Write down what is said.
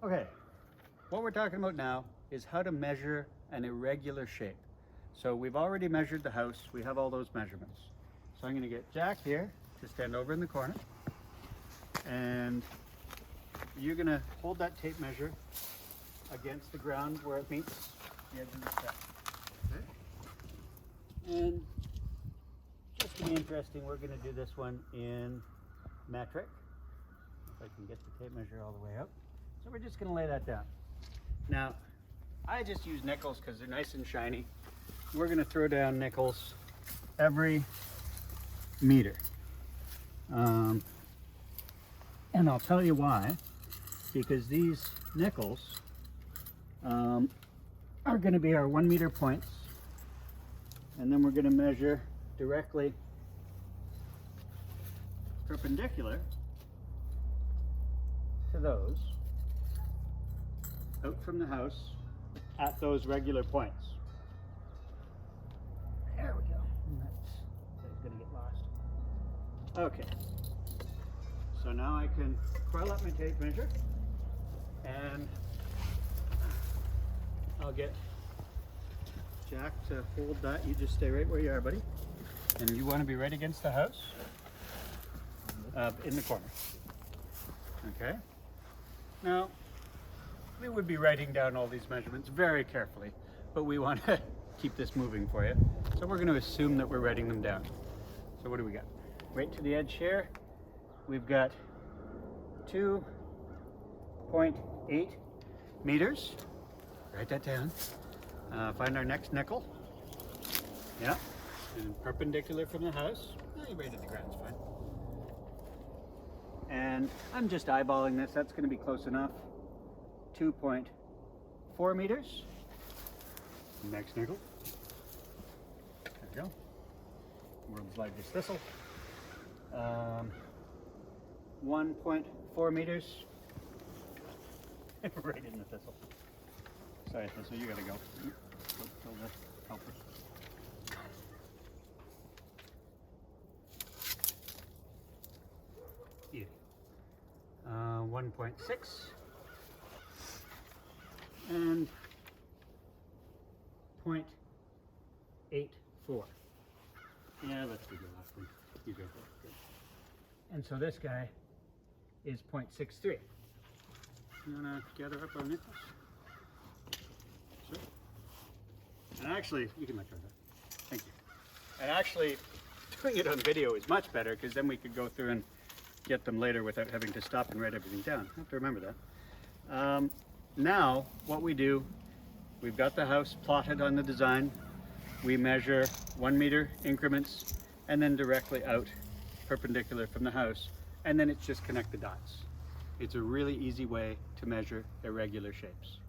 Okay, what we're talking about now is how to measure an irregular shape. So we've already measured the house. We have all those measurements. So I'm going to get Jack here to stand over in the corner, and you're going to hold that tape measure against the ground where it meets the edge of the step. Okay. And just to be interesting, we're going to do this one in metric. If I can get the tape measure all the way up. So we're just going to lay that down. Now, I just use nickels because they're nice and shiny. We're going to throw down nickels every meter. And I'll tell you why. Because these nickels are going to be our 1 meter points. And then we're going to measure directly perpendicular to those out from the house at those regular points. There we go. That's going to get lost. Okay. So now I can coil up my tape measure and I'll get Jack to hold that. You just stay right where you are, buddy. And you want to be right against the house, in the corner. Okay. Now, we would be writing down all these measurements very carefully, but we want to keep this moving for you. So we're going to assume that we're writing them down. So what do we got? Right to the edge here, we've got 2.8 meters. Write that down. Find our next nickel. Yeah. And perpendicular from the house. Right at the ground's fine. And I'm just eyeballing this. That's going to be close enough. 2.4 meters. Next nickel. There we go. World's largest thistle. 1.4 meters. Right in the thistle. Sorry, thistle, you gotta go. Kill the helper. Yeah. 1.6. And 0.84. Yeah, let's do the last one. You go. Good. And so this guy is 0.63. You want to gather up our nickels? Sure. And actually, you can let go of that. Thank you. And actually, doing it on video is much better because then we could go through and get them later without having to stop and write everything down. I have to remember that. Now, what we do, we've got the house plotted on the design. We measure 1 meter increments and then directly out perpendicular from the house. And then it's just connect the dots. It's a really easy way to measure irregular shapes.